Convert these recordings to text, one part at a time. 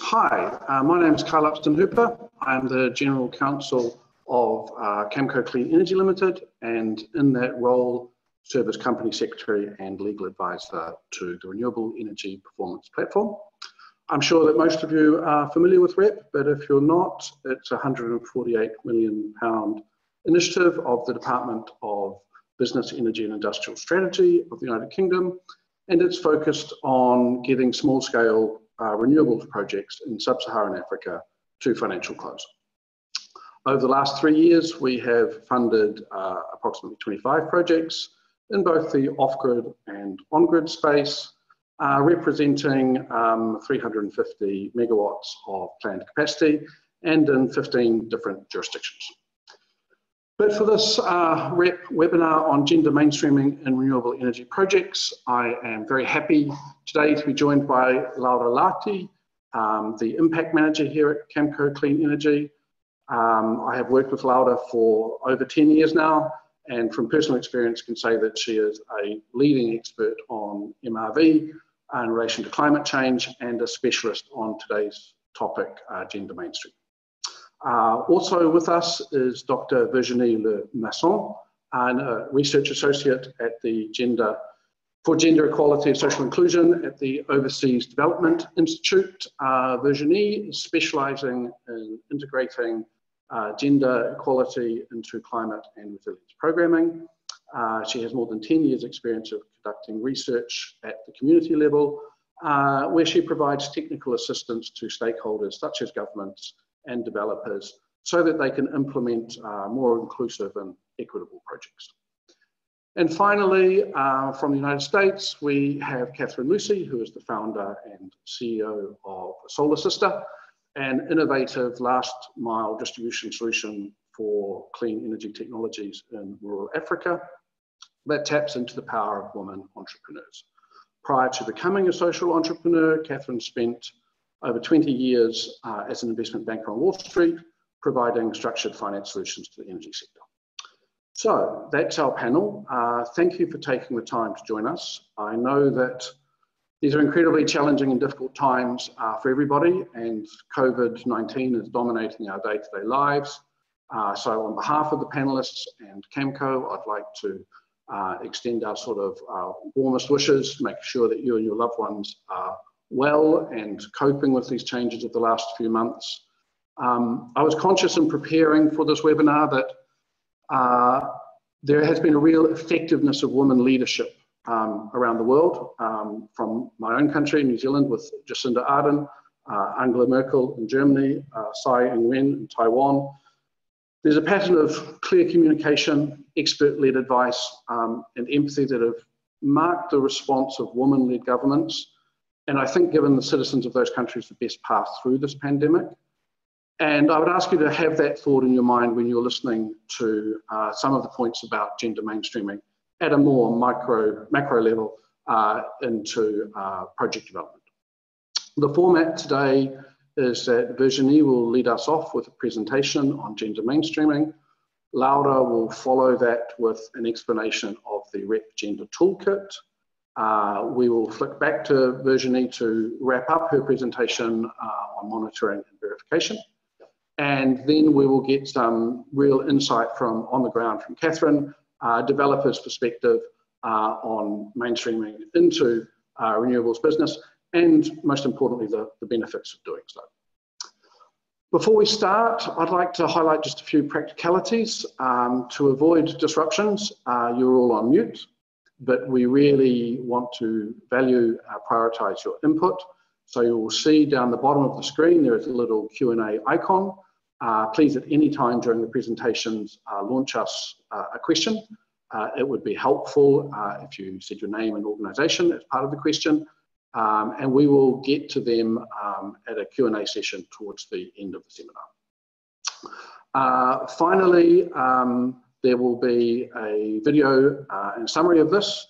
Hi, my name is Carl Upston Hooper. I'm the General Counsel of Camco Clean Energy Limited, and in that role serve as Company Secretary and Legal Advisor to the Renewable Energy Performance Platform. I'm sure that most of you are familiar with REPP, but if you're not, it's a £148 million initiative of the Department of Business, Energy and Industrial Strategy of the United Kingdom, and it's focused on getting small-scale renewables projects in sub-Saharan Africa to financial close. Over the last 3 years, we have funded approximately 25 projects in both the off-grid and on-grid space, representing 350 megawatts of planned capacity and in 15 different jurisdictions. But for this REPP webinar on gender mainstreaming in renewable energy projects, I am very happy today to be joined by Laura Lati, the Impact Manager here at Camco Clean Energy. I have worked with Laura for over 10 years now, and from personal experience can say that she is a leading expert on MRV in relation to climate change and a specialist on today's topic, gender mainstream. Also with us is Dr. Virginie Le Masson, a research associate at the Gender Equality and Social Inclusion at the Overseas Development Institute. Virginie is specialising in integrating gender equality into climate and resilience programming. She has more than 10 years experience of conducting research at the community level, where she provides technical assistance to stakeholders such as governments and developers so that they can implement more inclusive and equitable projects. And finally, from the United States, we have Catherine Lucy, who is the founder and CEO of Solar Sister, an innovative last mile distribution solution for clean energy technologies in rural Africa that taps into the power of women entrepreneurs. Prior to becoming a social entrepreneur, Catherine spent over 20 years as an investment banker on Wall Street, providing structured finance solutions to the energy sector. So that's our panel. Thank you for taking the time to join us. I know that these are incredibly challenging and difficult times for everybody, and COVID-19 is dominating our day-to-day lives. So on behalf of the panelists and Camco, I'd like to extend our sort of warmest wishes, make sure that you and your loved ones are well and coping with these changes of the last few months. I was conscious in preparing for this webinar that there has been a real effectiveness of women leadership around the world, from my own country, New Zealand, with Jacinda Ardern, Angela Merkel in Germany, Tsai Ing-wen in Taiwan. There's a pattern of clear communication, expert-led advice, and empathy that have marked the response of women-led governments, and I think given the citizens of those countries the best path through this pandemic. And I would ask you to have that thought in your mind when you're listening to some of the points about gender mainstreaming at a more macro level into project development. The format today is that Virginie will lead us off with a presentation on gender mainstreaming. Laura will follow that with an explanation of the REPP Gender Toolkit. We will flick back to Virginie to wrap up her presentation on monitoring and verification. And then we will get some real insight from on the ground from Catherine, developer's perspective on mainstreaming into renewables business, and most importantly, the benefits of doing so. Before we start, I'd like to highlight just a few practicalities. To avoid disruptions, you're all on mute, but we really want to prioritize your input. So you will see down the bottom of the screen, there is a little Q&A icon. Please, at any time during the presentations, launch us a question. It would be helpful if you said your name and organisation as part of the question, and we will get to them at a Q&A session towards the end of the seminar. Finally, there will be a video and summary of this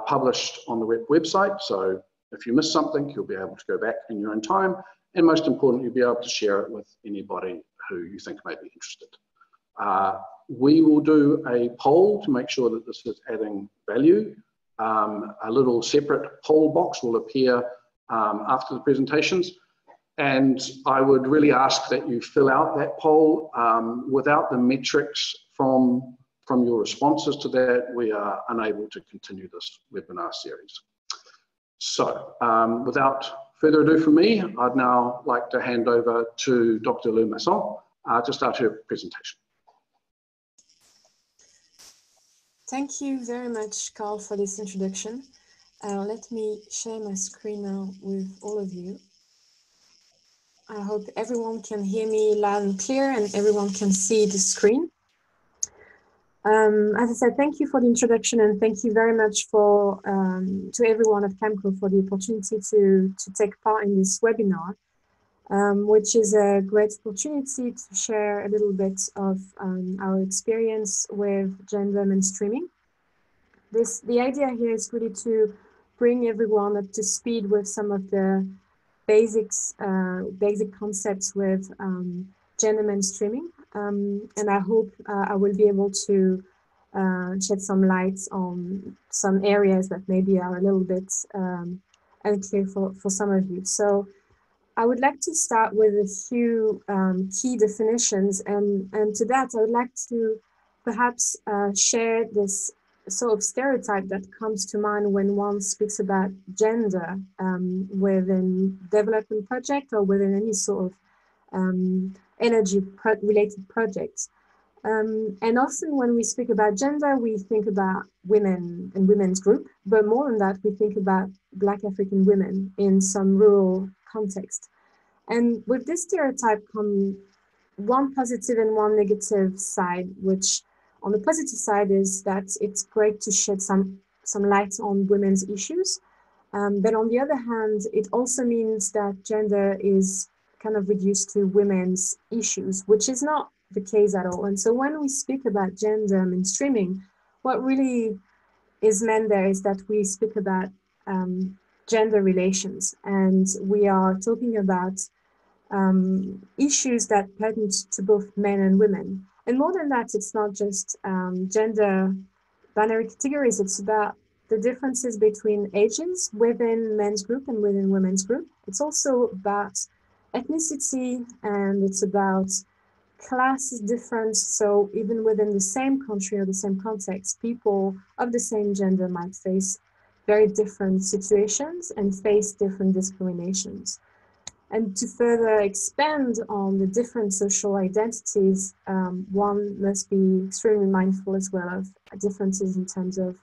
published on the REPP website. So if you miss something, you'll be able to go back in your own time. And most importantly, you'll be able to share it with anybody who you think may be interested. We will do a poll to make sure that this is adding value. A little separate poll box will appear after the presentations. And I would really ask that you fill out that poll. Without the metrics from your responses to that, we are unable to continue this webinar series. So without further ado from me, I'd now like to hand over to Dr. Lou Masson to start her presentation. Thank you very much, Carl, for this introduction. Let me share my screen now with all of you. I hope everyone can hear me loud and clear and everyone can see the screen. As I said, thank you for the introduction and thank you very much for to everyone at Camco for the opportunity to take part in this webinar, which is a great opportunity to share a little bit of our experience with gender mainstreaming. The idea here is really to bring everyone up to speed with some of the basic concepts with gender mainstreaming, and I hope I will be able to shed some light on some areas that maybe are a little bit unclear for some of you. So I would like to start with a few key definitions, and to that I would like to perhaps share this sort of stereotype that comes to mind when one speaks about gender within development project or within any sort of energy related projects. And often when we speak about gender, we think about women and women's group, but more than that, we think about Black African women in some rural context. And with this stereotype come one positive and one negative side, which on the positive side is that it's great to shed some light on women's issues. But on the other hand, it also means that gender is kind of reduced to women's issues, which is not the case at all. And so when we speak about gender mainstreaming, what really is meant there is that we speak about gender relations, and we are talking about issues that pertain to both men and women. And more than that, it's not just gender binary categories, it's about the differences between ages within men's group and within women's group. It's also about ethnicity, and it's about class difference. So even within the same country or the same context, people of the same gender might face very different situations and face different discriminations. And to further expand on the different social identities, one must be extremely mindful as well of differences in terms of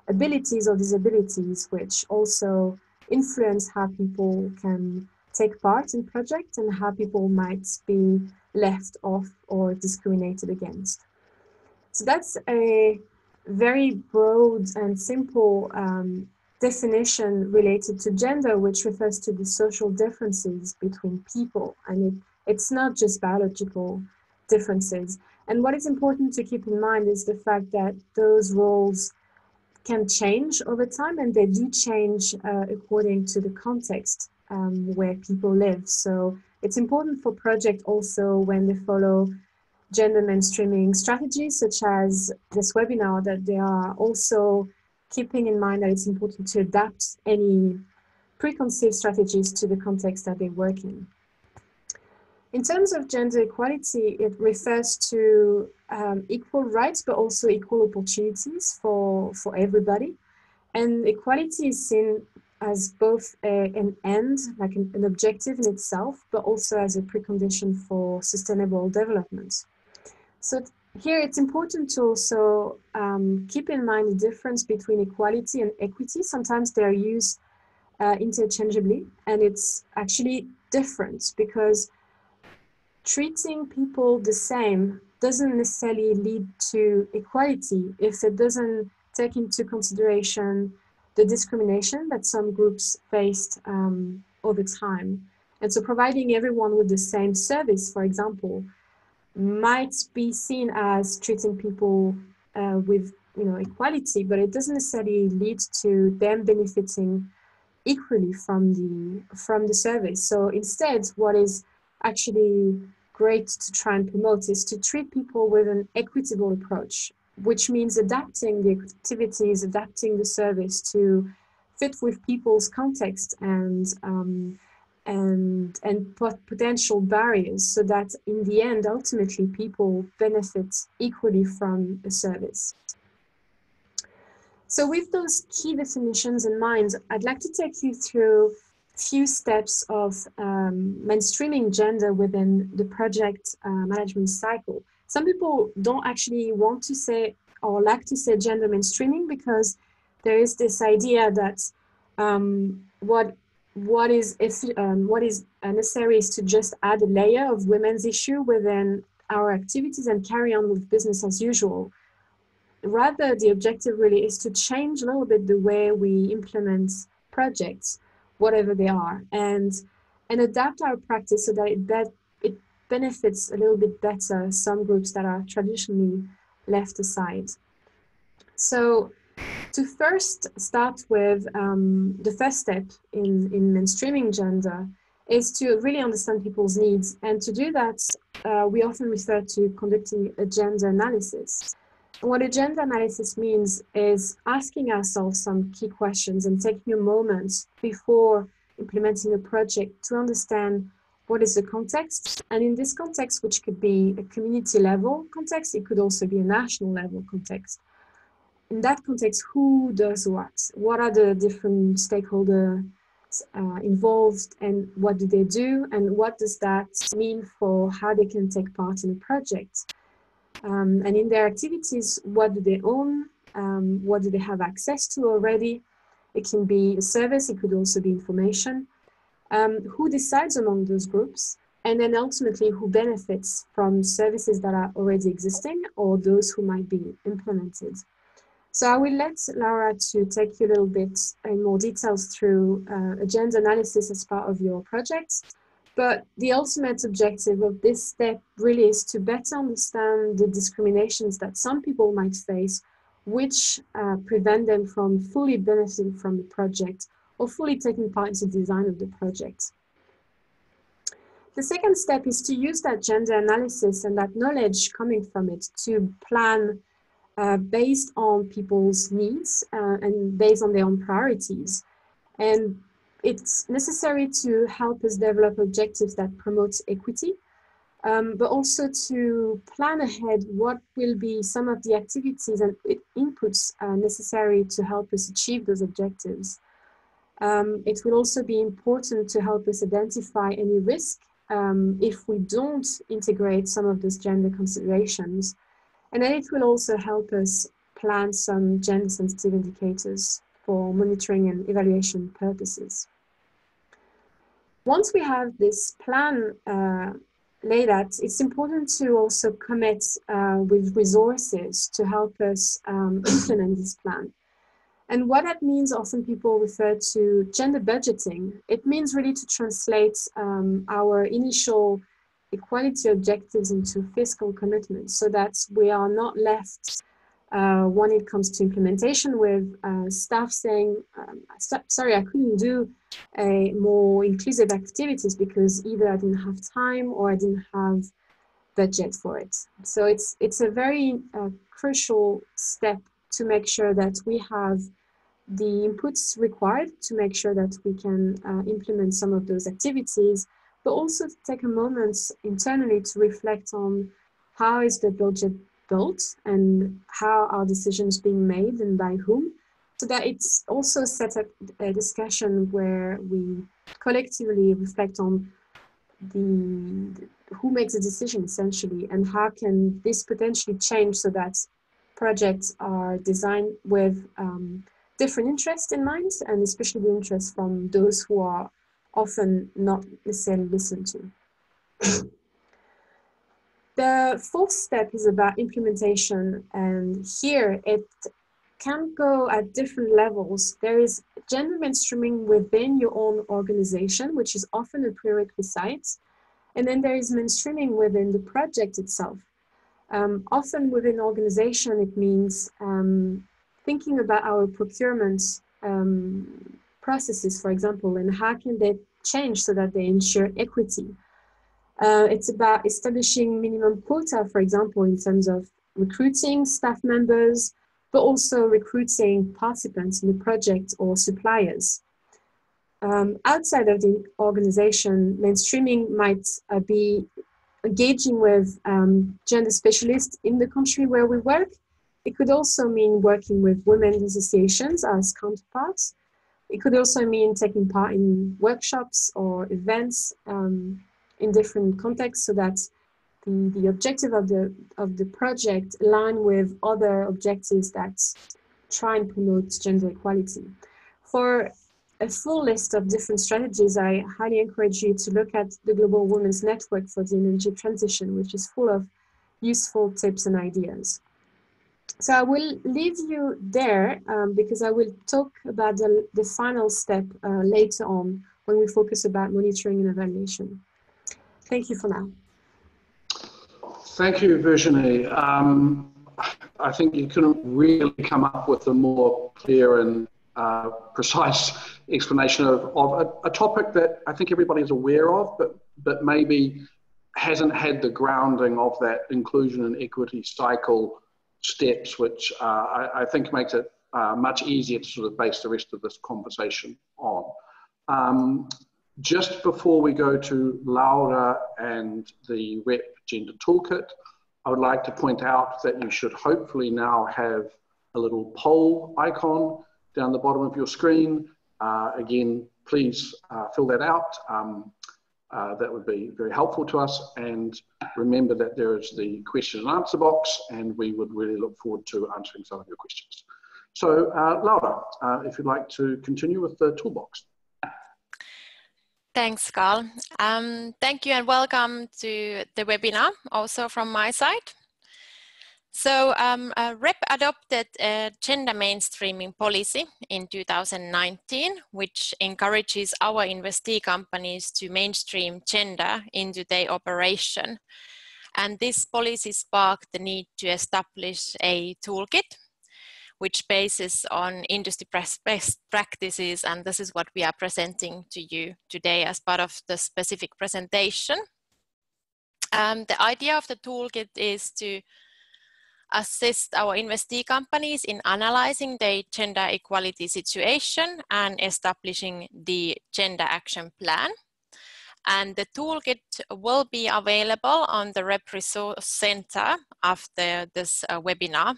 abilities or disabilities, which also influence how people can take part in projects and how people might be left off or discriminated against. So that's a very broad and simple definition related to gender, which refers to the social differences between people. And it's not just biological differences. And what is important to keep in mind is the fact that those roles can change over time, and they do change according to the context where people live. So it's important for projects also when they follow gender mainstreaming strategies, such as this webinar, that they are also keeping in mind that it's important to adapt any preconceived strategies to the context that they work in. In terms of gender equality, it refers to equal rights, but also equal opportunities for everybody. And equality is seen as both an end, like an objective in itself, but also as a precondition for sustainable development. So here it's important to also keep in mind the difference between equality and equity. Sometimes they're used interchangeably, and it's actually different because treating people the same doesn't necessarily lead to equality if it doesn't take into consideration the discrimination that some groups faced over time. And so providing everyone with the same service, for example, might be seen as treating people with equality, but it doesn't necessarily lead to them benefiting equally from the service. So instead, what is actually great to try and promote is to treat people with an equitable approach, which means adapting the activities, adapting the service to fit with people's context and and potential barriers, so that in the end, ultimately, people benefit equally from a service. So with those key definitions in mind, I'd like to take you through a few steps of mainstreaming gender within the project management cycle. Some people don't actually want to say or like to say gender mainstreaming, because there is this idea that what is necessary is to just add a layer of women's issue within our activities and carry on with business as usual. Rather, the objective really is to change a little bit the way we implement projects, whatever they are, and adapt our practice so that it benefits a little bit better some groups that are traditionally left aside. So to first start with, the first step in mainstreaming gender is to really understand people's needs. And to do that, we often refer to conducting a gender analysis. And what a gender analysis means is asking ourselves some key questions and taking a moment before implementing a project to understand what is the context. And in this context, which could be a community level context, it could also be a national level context. In that context, who does what? What are the different stakeholders involved, and what do they do? And what does that mean for how they can take part in a project? And in their activities, what do they own? What do they have access to already? It can be a service, it could also be information. Who decides among those groups? And then ultimately, who benefits from services that are already existing or those who might be implemented? So I will let Laura to take you a little bit in more details through a gender analysis as part of your project. But the ultimate objective of this step really is to better understand the discriminations that some people might face, which prevent them from fully benefiting from the project or fully taking part in the design of the project. The second step is to use that gender analysis and that knowledge coming from it to plan based on people's needs and based on their own priorities. And it's necessary to help us develop objectives that promote equity, but also to plan ahead what will be some of the activities and inputs necessary to help us achieve those objectives. It will also be important to help us identify any risk if we don't integrate some of those gender considerations. And then it will also help us plan some gender sensitive indicators for monitoring and evaluation purposes. Once we have this plan laid out, it's important to also commit with resources to help us implement this plan. And what that means, often people refer to gender budgeting. It means really to translate our initial equality objectives into fiscal commitments so that we are not left when it comes to implementation with staff saying, sorry, I couldn't do a more inclusive activities because either I didn't have time or I didn't have budget for it. So it's a very crucial step to make sure that we have the inputs required to make sure that we can implement some of those activities, but also to take a moment internally to reflect on how is the budget built and how are decisions being made and by whom, so that it's also set up a discussion where we collectively reflect on who makes a decision essentially, and how can this potentially change so that projects are designed with different interests in mind, and especially the interests from those who are often not necessarily listened to. The fourth step is about implementation, and here it can go at different levels. There is gender mainstreaming within your own organization, which is often a prerequisite, and then there is mainstreaming within the project itself. Often within organization, it means thinking about our procurement processes, for example, and how can they change so that they ensure equity. It's about establishing minimum quota, for example, in terms of recruiting staff members, but also recruiting participants in the project or suppliers. outside of the organization, mainstreaming might be engaging with gender specialists in the country where we work. It could also mean working with women's associations as counterparts. It could also mean taking part in workshops or events in different contexts, so that the objective of the project align with other objectives that try and promote gender equality. For a full list of different strategies, I highly encourage you to look at the Global Women's Network for the Energy Transition, which is full of useful tips and ideas. So I will leave you there because I will talk about the final step later on when we focus about monitoring and evaluation. Thank you for now. Thank you, Virginie. I think you couldn't really come up with a more clear and precise explanation of a topic that I think everybody is aware of, but maybe hasn't had the grounding of that inclusion and equity cycle steps, which I think makes it much easier to sort of base the rest of this conversation on. Just before we go to Laura and the REPP Gender Toolkit, I would like to point out that you should hopefully now have a little poll icon down the bottom of your screen. Again, please fill that out. That would be very helpful to us. And remember that there is the question and answer box, and we would really look forward to answering some of your questions. So Laura, if you'd like to continue with the toolbox. Thanks, Carl. Thank you and welcome to the webinar also from my side. So REPP adopted a gender mainstreaming policy in 2019, which encourages our investee companies to mainstream gender into their operation. And this policy sparked the need to establish a toolkit, which bases on industry best practices, and this is what we are presenting to you today as part of the specific presentation. The idea of the toolkit is to assist our investee companies in analyzing their gender equality situation and establishing the gender action plan. And the toolkit will be available on the REPP Resource Center after this webinar.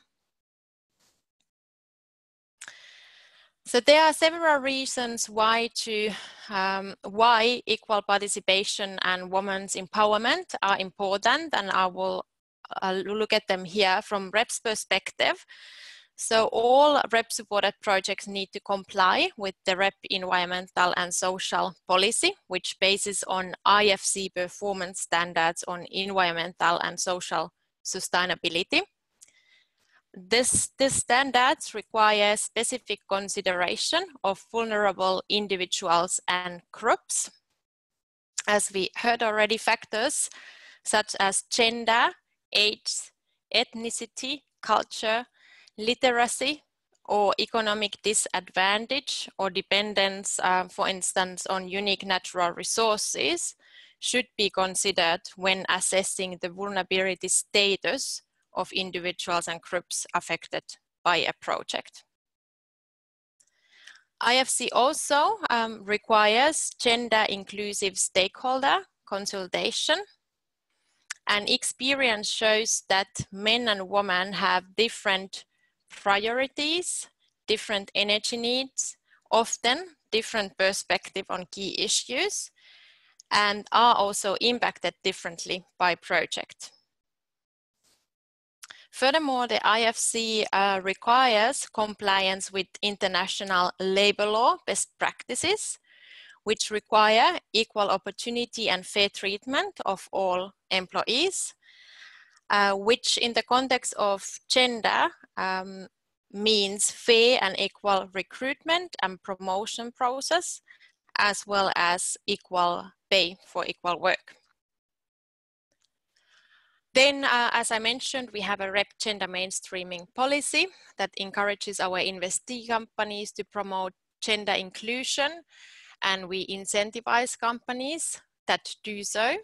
So there are several reasons why equal participation and women's empowerment are important, and I will look at them here from REPP's perspective. So all REPP supported projects need to comply with the REPP environmental and social policy, which bases on IFC performance standards on environmental and social sustainability. This standards require specific consideration of vulnerable individuals and groups. As we heard already, factors such as gender, age, ethnicity, culture, literacy, or economic disadvantage or dependence, for instance, on unique natural resources, should be considered when assessing the vulnerability status of individuals and groups affected by a project. IFC also requires gender inclusive stakeholder consultation, and experience shows that men and women have different priorities, different energy needs, often different perspective on key issues, and are also impacted differently by project. Furthermore, the IFC requires compliance with international labor law best practices, which require equal opportunity and fair treatment of all employees, which in the context of gender means fair and equal recruitment and promotion process, as well as equal pay for equal work. Then, as I mentioned, we have a REPP gender mainstreaming policy that encourages our investee companies to promote gender inclusion, and we incentivize companies that do so.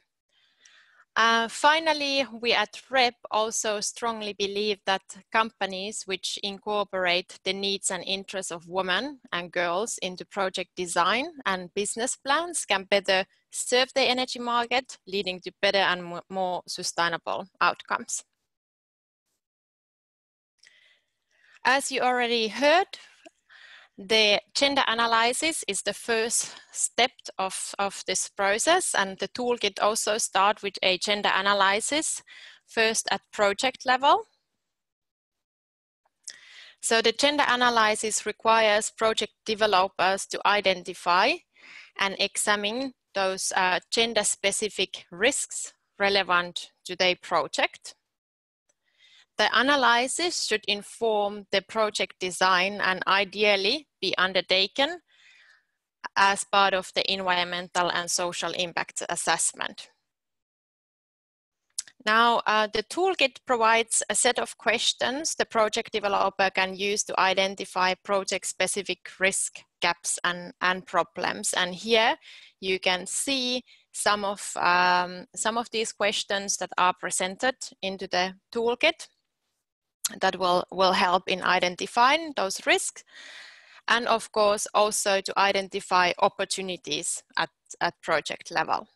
Finally, we at REPP also strongly believe that companies which incorporate the needs and interests of women and girls into project design and business plans can better serve the energy market, leading to better and more sustainable outcomes. As you already heard, the gender analysis is the first step of this process, and the toolkit also starts with a gender analysis, first at project level. So the gender analysis requires project developers to identify and examine those gender-specific risks relevant to their project. The analysis should inform the project design and ideally be undertaken as part of the environmental and social impact assessment. Now, the toolkit provides a set of questions the project developer can use to identify project-specific risk gaps and problems. And here you can see some of these questions that are presented into the toolkit that will help in identifying those risks, and of course also to identify opportunities at project level.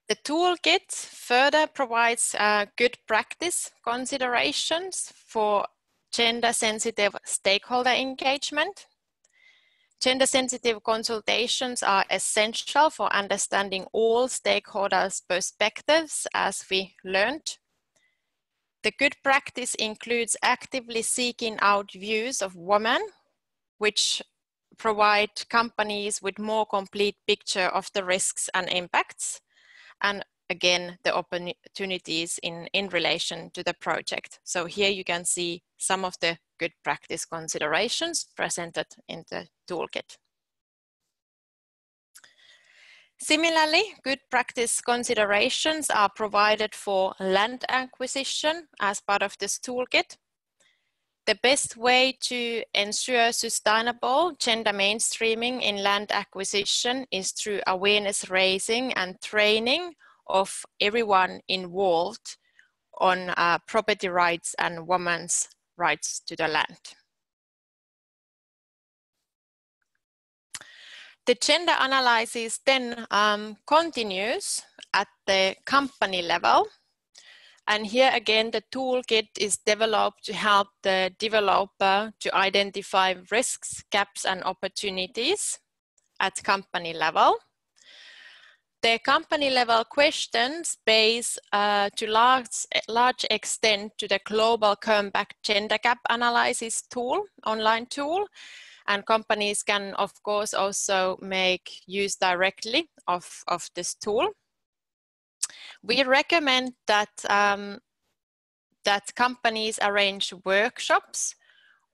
The toolkit further provides good practice considerations for gender-sensitive stakeholder engagement. Gender-sensitive consultations are essential for understanding all stakeholders' perspectives, as we learned. The good practice includes actively seeking out views of women, which provide companies with more complete picture of the risks and impacts, and again, the opportunities in relation to the project. So here you can see some of the good practice considerations presented in the toolkit. Similarly, good practice considerations are provided for land acquisition as part of this toolkit. The best way to ensure sustainable gender mainstreaming in land acquisition is through awareness raising and training of everyone involved on property rights and women's rights to the land. The gender analysis then continues at the company level. And here again, the toolkit is developed to help the developer to identify risks, gaps, and opportunities at company level. The company level questions base to large extent to the global Compact gender gap analysis tool, online tool, and companies can of course also make use directly of this tool. We recommend that, that companies arrange workshops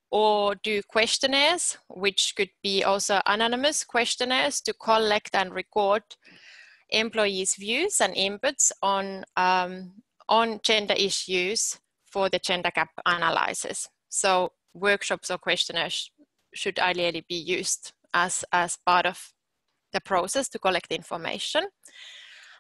or do questionnaires, which could be also anonymous questionnaires, to collect and record employees' views and inputs on gender issues for the gender gap analysis. So workshops or questionnaires should ideally be used as part of the process to collect information.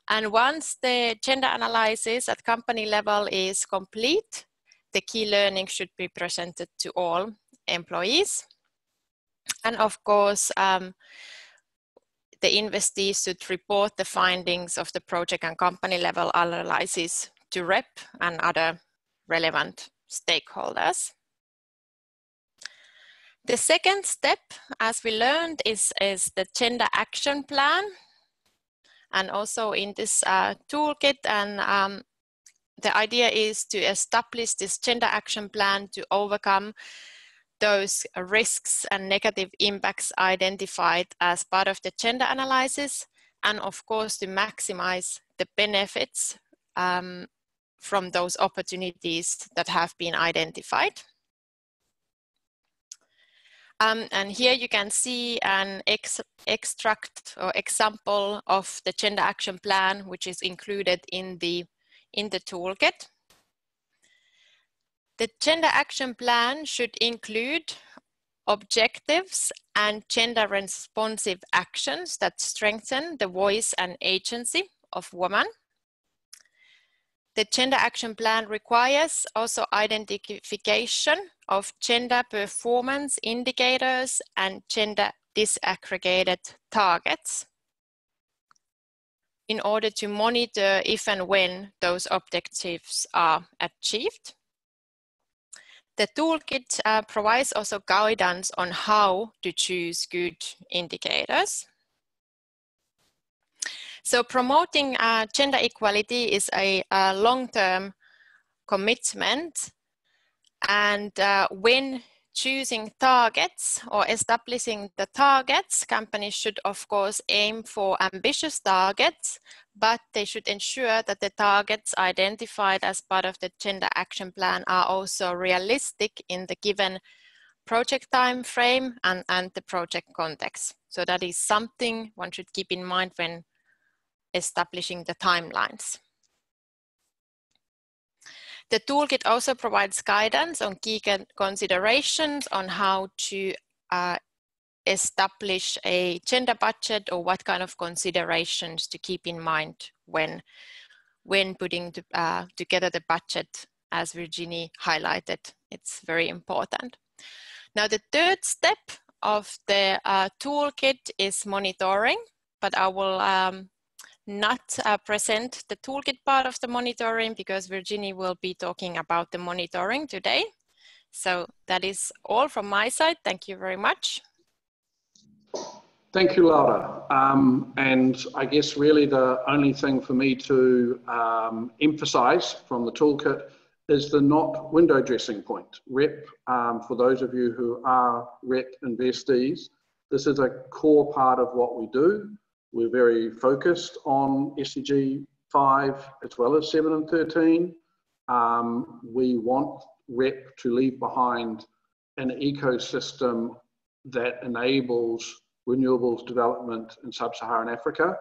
And once the gender analysis at company level is complete, the key learning should be presented to all employees. And of course, the investees should report the findings of the project and company level analysis to REPP and other relevant stakeholders. The second step, as we learned, is the gender action plan. And also in this toolkit, and the idea is to establish this gender action plan to overcome those risks and negative impacts identified as part of the gender analysis, and of course to maximize the benefits from those opportunities that have been identified. And here you can see an extract or example of the gender action plan, which is included in the toolkit. The gender action plan should include objectives and gender responsive actions that strengthen the voice and agency of women. The gender action plan requires also identification of gender performance indicators and gender disaggregated targets in order to monitor if and when those objectives are achieved. The toolkit provides also guidance on how to choose good indicators. So promoting gender equality is a long-term commitment, and when choosing targets or establishing the targets, companies should of course aim for ambitious targets, but they should ensure that the targets identified as part of the gender action plan are also realistic in the given project time frame and the project context. So that is something one should keep in mind when establishing the timelines. The toolkit also provides guidance on key considerations on how to establish a gender budget, or what kind of considerations to keep in mind when putting together the budget, as Virginie highlighted. It's very important. Now, the third step of the toolkit is monitoring, but I will not present the toolkit part of the monitoring because Virginie will be talking about the monitoring today. So that is all from my side. Thank you very much. Thank you, Laura. And I guess really the only thing for me to emphasize from the toolkit is the not window dressing point. REPP, for those of you who are REPP investees, this is a core part of what we do. We're very focused on SDG 5 as well as 7 and 13. We want REPP to leave behind an ecosystem that enables renewables development in sub-Saharan Africa.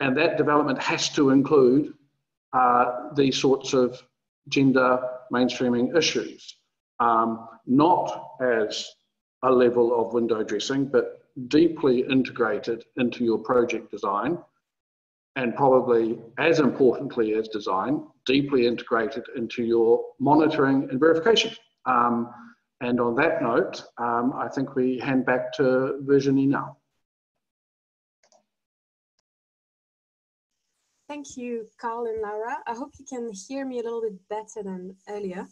And that development has to include these sorts of gender mainstreaming issues, not as a level of window dressing, but deeply integrated into your project design, and probably as importantly as design, deeply integrated into your monitoring and verification. And on that note, I think we hand back to Virginie now. Thank you, Carl and Laura. I hope you can hear me a little bit better than earlier.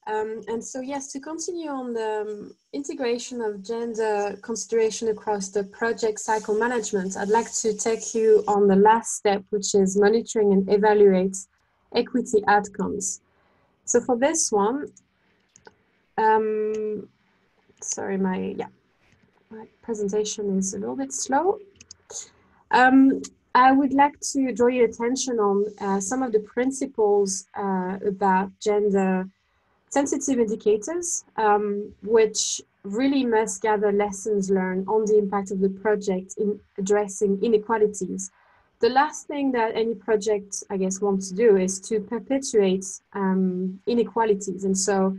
And so, yes, to continue on the integration of gender consideration across the project cycle management, I'd like to take you on the last step, which is monitoring and evaluate equity outcomes. So for this one, sorry, my presentation is a little bit slow. I would like to draw your attention on some of the principles about gender sensitive indicators, which really must gather lessons learned on the impact of the project in addressing inequalities. The last thing that any project, I guess, wants to do is to perpetuate inequalities. And so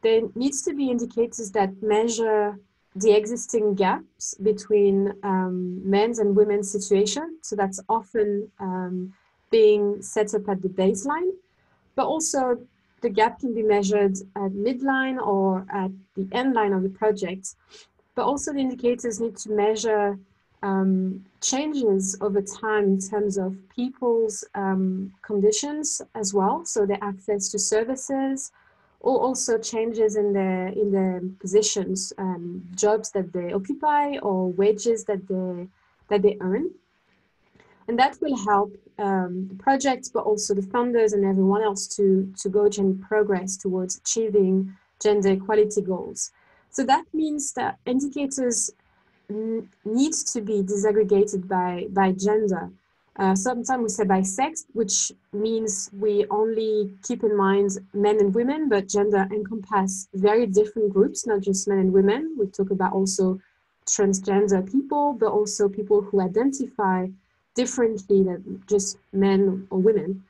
there needs to be indicators that measure the existing gaps between men's and women's situation. So that's often being set up at the baseline, but also the gap can be measured at midline or at the end line of the project. But also the indicators need to measure changes over time in terms of people's conditions as well. So their access to services, or also changes in their positions, jobs that they occupy or wages that they earn. And that will help the projects, but also the funders and everyone else to gauge and progress towards achieving gender equality goals. So that means that indicators need to be disaggregated by gender. Sometimes we say by sex, which means we only keep in mind men and women, but gender encompasses very different groups, not just men and women. We talk about also transgender people, but also people who identify differently than just men or women.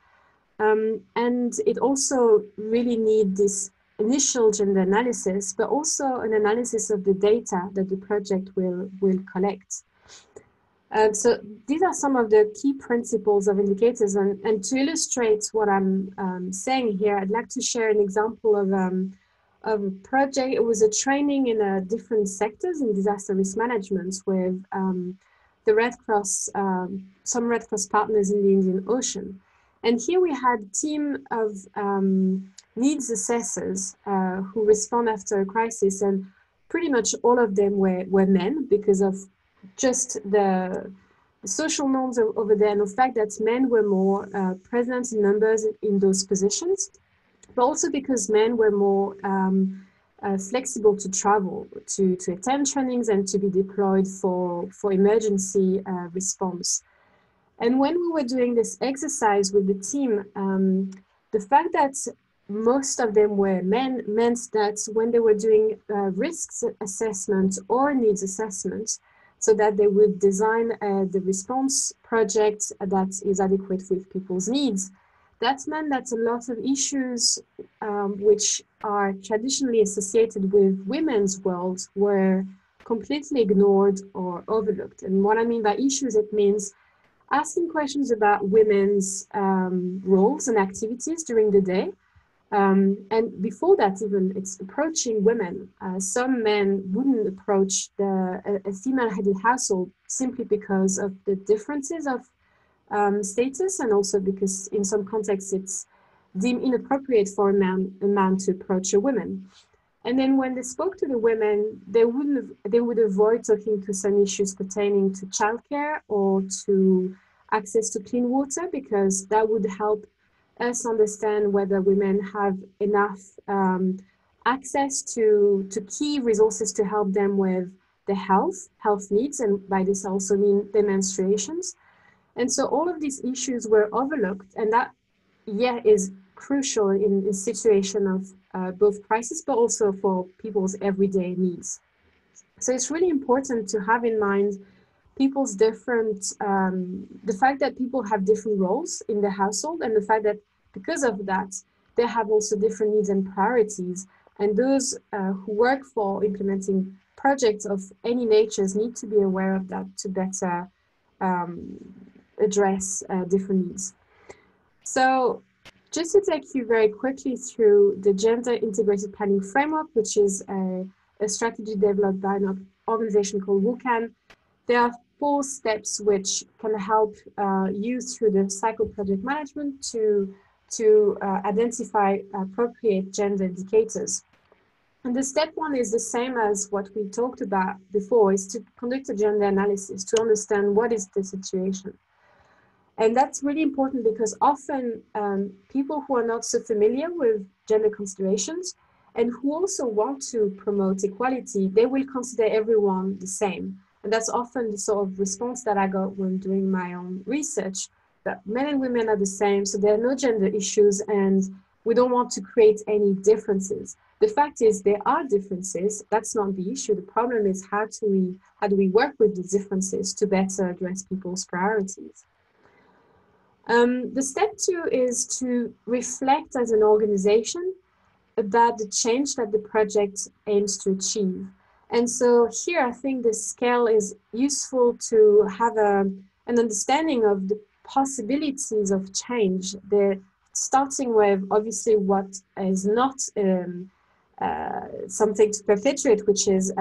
And it also really needs this initial gender analysis, but also an analysis of the data that the project will collect. So these are some of the key principles of indicators, and to illustrate what I'm saying here, I'd like to share an example of a project. It was a training in different sectors in disaster risk management with the Red Cross, some Red Cross partners in the Indian Ocean. And here we had a team of needs assessors who respond after a crisis, and pretty much all of them were men because of just the social norms over there, and the fact that men were more present in numbers in those positions, but also because men were more flexible to travel, to attend trainings and to be deployed for emergency response. And when we were doing this exercise with the team, the fact that most of them were men meant that when they were doing risks assessment or needs assessment, so that they would design the response project that is adequate with people's needs, that meant that a lot of issues which are traditionally associated with women's world were completely ignored or overlooked. And what I mean by issues, it means asking questions about women's roles and activities during the day. And before that, even, it's approaching women. Some men wouldn't approach a female-headed household simply because of the differences of status, and also because in some contexts it's deemed inappropriate for a man to approach a woman. And then when they spoke to the women, they would avoid talking to some issues pertaining to childcare or to access to clean water, because that would help us understand whether women have enough access to key resources to help them with their health needs, and by this I also mean their menstruations. And so all of these issues were overlooked, and that, is crucial in a situation of both crisis, but also for people's everyday needs. So it's really important to have in mind people's different, the fact that people have different roles in the household, and the fact that because of that, they have also different needs and priorities. And those who work for implementing projects of any natures need to be aware of that to better address different needs. So just to take you very quickly through the Gender Integrated Planning Framework, which is a strategy developed by an organization called WUCAN, there are 4 steps which can help you through the cycle project management to identify appropriate gender indicators. And the step 1 is the same as what we talked about before, is to conduct a gender analysis to understand what is the situation. And that's really important because often people who are not so familiar with gender considerations and who also want to promote equality, they will consider everyone the same. And that's often the sort of response that I got when doing my own research, that men and women are the same, so there are no gender issues and we don't want to create any differences. The fact is there are differences, that's not the issue. The problem is how do we work with the differences to better address people's priorities. The step 2 is to reflect as an organization about the change that the project aims to achieve. And so here I think the scale is useful to have an understanding of the possibilities of change. Starting with obviously what is not something to perpetuate, which is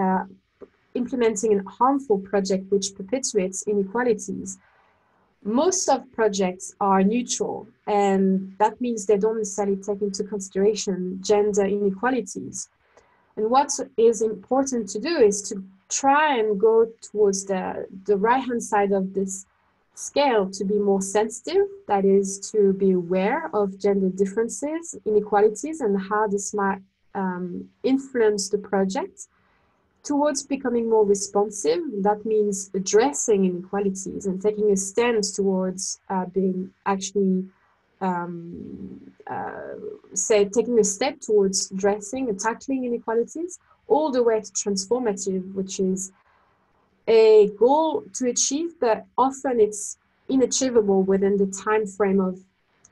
implementing a harmful project which perpetuates inequalities. Most of projects are neutral, and that means they don't necessarily take into consideration gender inequalities. And what is important to do is to try and go towards the right-hand side of this scale, to be more sensitive, that is to be aware of gender differences, inequalities, and how this might influence the project, towards becoming more responsive. That means addressing inequalities and taking a stance towards being actually, taking a step towards addressing and tackling inequalities, all the way to transformative, which is a goal to achieve, but often it's unachievable within the time frame of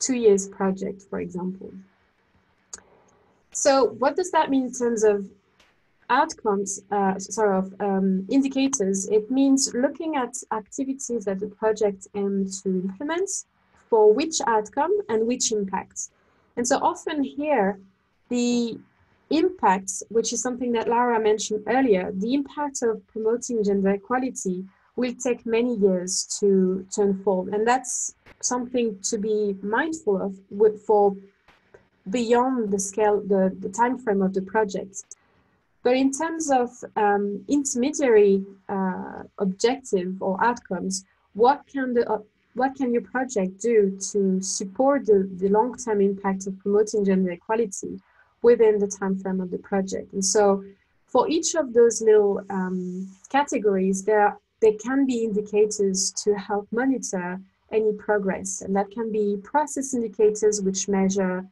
2 years project, for example. So what does that mean in terms of outcomes, indicators? It means looking at activities that the project aims to implement, for which outcome and which impacts. And so often here, the impacts, which is something that Lara mentioned earlier, the impact of promoting gender equality will take many years to unfold. And that's something to be mindful of for beyond the scale, the time frame of the project. But in terms of intermediary objective or outcomes, what can your project do to support the long-term impact of promoting gender equality within the time frame of the project? And so for each of those little categories, there can be indicators to help monitor any progress. And that can be process indicators, which measure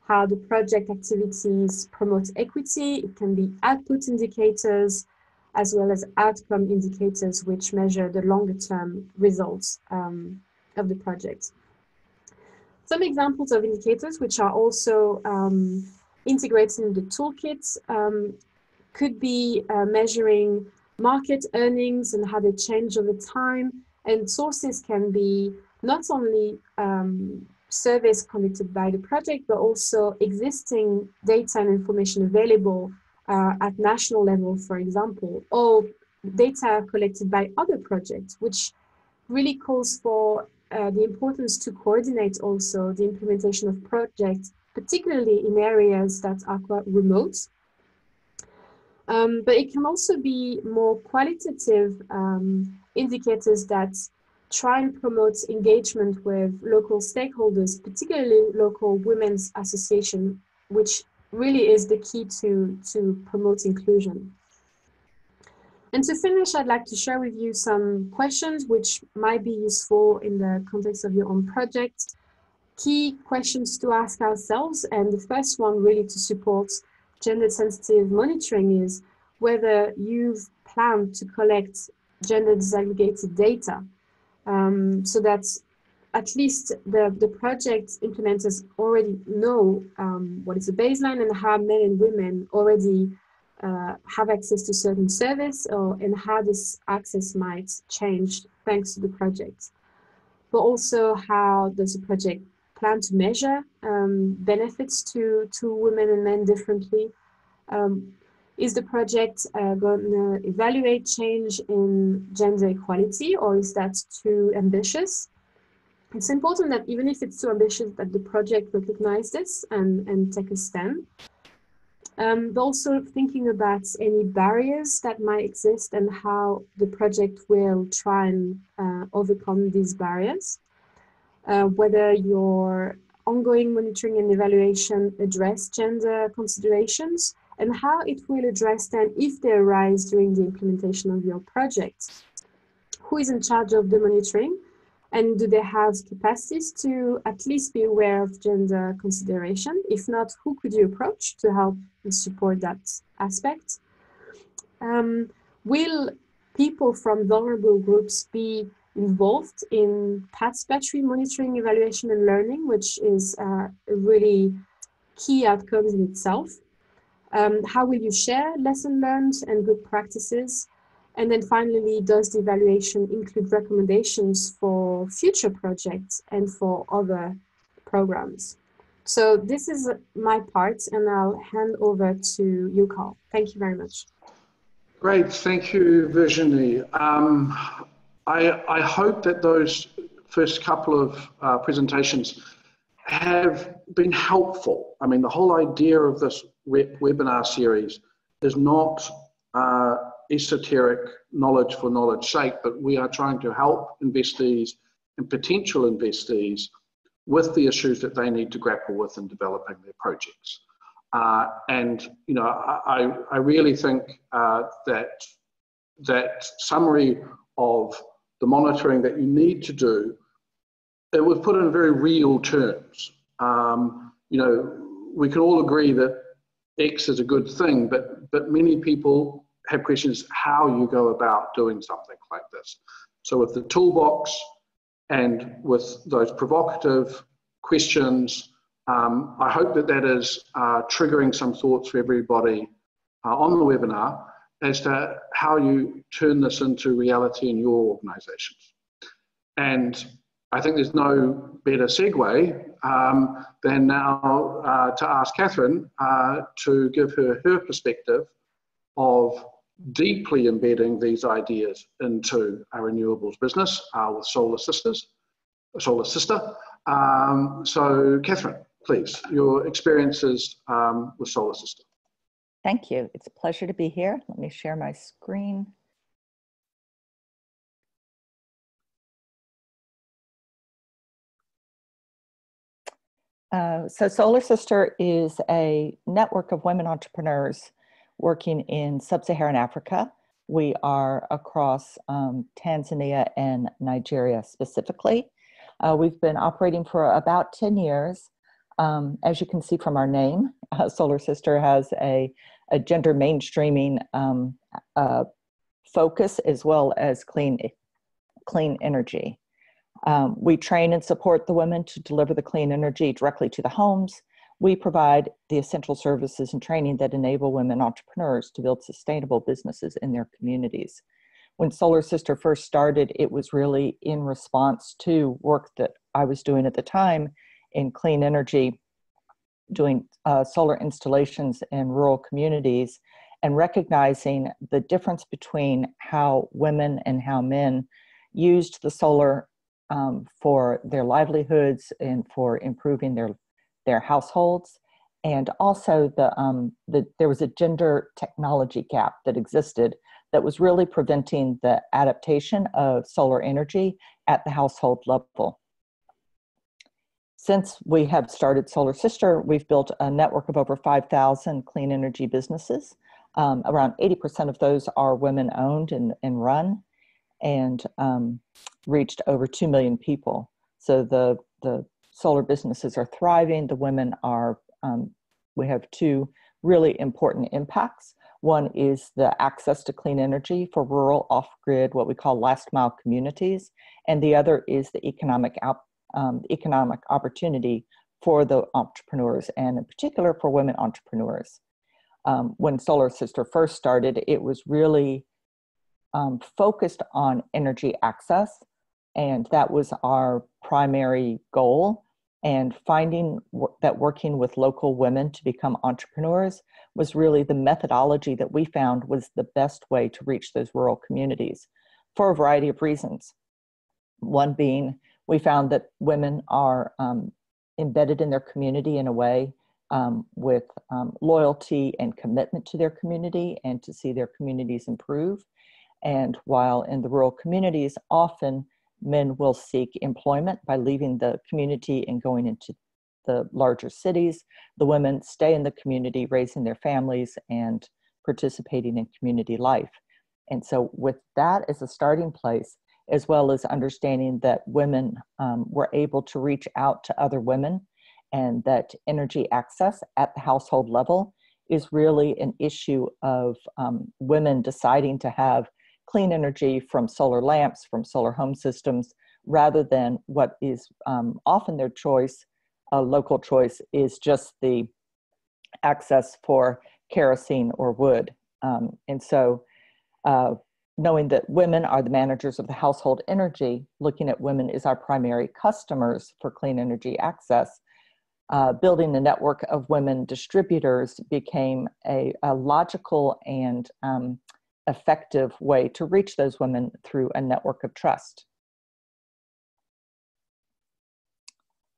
how the project activities promote equity. It can be output indicators, as well as outcome indicators, which measure the longer term results of the project. Some examples of indicators which are also integrated in the toolkit could be measuring market earnings and how they change over time. And sources can be not only surveys conducted by the project, but also existing data and information available at national level, for example, or data collected by other projects, which really calls for the importance to coordinate also the implementation of projects, particularly in areas that are quite remote. But it can also be more qualitative indicators that try and promote engagement with local stakeholders, particularly local women's association, which really is the key to promote inclusion. And to finish, I'd like to share with you some questions which might be useful in the context of your own project. Key questions to ask ourselves, and the first one really to support gender sensitive monitoring is whether you've planned to collect gender disaggregated data. So that at least the project implementers already know what is the baseline and how men and women already have access to certain service, and how this access might change thanks to the project. But also, how does the project plan to measure benefits to women and men differently? Is the project going to evaluate change in gender equality, or is that too ambitious? It's important that even if it's too ambitious, that the project recognize this and take a stand. But also thinking about any barriers that might exist and how the project will try and overcome these barriers. Whether your ongoing monitoring and evaluation address gender considerations, and how it will address them if they arise during the implementation of your project. Who is in charge of the monitoring, and do they have capacities to at least be aware of gender consideration? If not, who could you approach to help and support that aspect? Will people from vulnerable groups be involved in participatory monitoring, evaluation, and learning, which is a really key outcome in itself? How will you share lesson learned and good practices? And then finally, does the evaluation include recommendations for future projects and for other programs? So this is my part, and I'll hand over to you, Carl. Thank you very much. Great, thank you, Virginie. I hope that those first couple of presentations have been helpful. I mean, the whole idea of this REPP webinar series is not esoteric knowledge for knowledge's sake, but we are trying to help investees and potential investees with the issues that they need to grapple with in developing their projects. And you know, I really think that summary of the monitoring that you need to do, it was put in very real terms. You know, we can all agree that X is a good thing, but many people have questions how you go about doing something like this. So with the toolbox and with those provocative questions, I hope that that is triggering some thoughts for everybody on the webinar as to how you turn this into reality in your organisations. And I think there's no better segue than now to ask Catherine to give her perspective of deeply embedding these ideas into our renewables business with Solar Sister. So Catherine, please, your experiences with Solar Sister. Thank you. It's a pleasure to be here. Let me share my screen. So Solar Sister is a network of women entrepreneurs working in sub-Saharan Africa. We are across Tanzania and Nigeria specifically. We've been operating for about 10 years. As you can see from our name, Solar Sister has a gender mainstreaming focus as well as clean energy. We train and support the women to deliver the clean energy directly to the homes. We provide the essential services and training that enable women entrepreneurs to build sustainable businesses in their communities. When Solar Sister first started, it was really in response to work that I was doing at the time in clean energy, doing solar installations in rural communities, and recognizing the difference between how women and how men used the solar for their livelihoods and for improving their households. And also there was a gender technology gap that existed that was really preventing the adaptation of solar energy at the household level. Since we have started Solar Sister, we've built a network of over 5,000 clean energy businesses. Around 80% of those are women-owned and run, and reached over 2 million people. So the solar businesses are thriving. The women are, we have two really important impacts. One is the access to clean energy for rural off-grid, what we call last mile communities. And the other is the economic opportunity for the entrepreneurs, and in particular for women entrepreneurs. When Solar Sister first started, it was really focused on energy access, and that was our primary goal. And finding that working with local women to become entrepreneurs was really the methodology that we found was the best way to reach those rural communities for a variety of reasons. One being, we found that women are embedded in their community in a way with loyalty and commitment to their community and to see their communities improve. And while in the rural communities, often men will seek employment by leaving the community and going into the larger cities, the women stay in the community, raising their families and participating in community life. And so with that as a starting place, as well as understanding that women were able to reach out to other women, and that energy access at the household level is really an issue of women deciding to have clean energy from solar lamps, from solar home systems, rather than what is often their choice, a local choice, is just the access for kerosene or wood. And so knowing that women are the managers of the household energy, looking at women as our primary customers for clean energy access, building a network of women distributors became a logical and effective way to reach those women through a network of trust.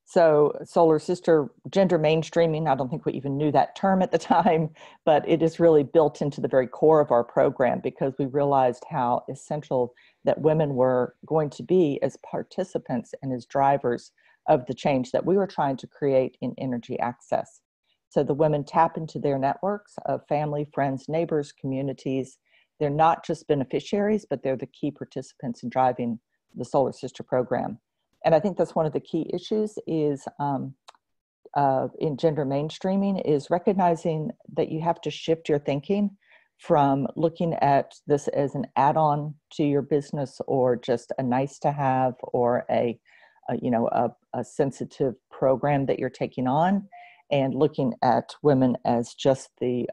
So Solar Sister, gender mainstreaming, I don't think we even knew that term at the time, but it is really built into the very core of our program because we realized how essential that women were going to be as participants and as drivers of the change that we were trying to create in energy access. So the women tap into their networks of family, friends, neighbors, communities. They're not just beneficiaries, but they're the key participants in driving the Solar Sister program. And I think that's one of the key issues is in gender mainstreaming is recognizing that you have to shift your thinking from looking at this as an add-on to your business or just a nice to have or a sensitive program that you're taking on and looking at women as just the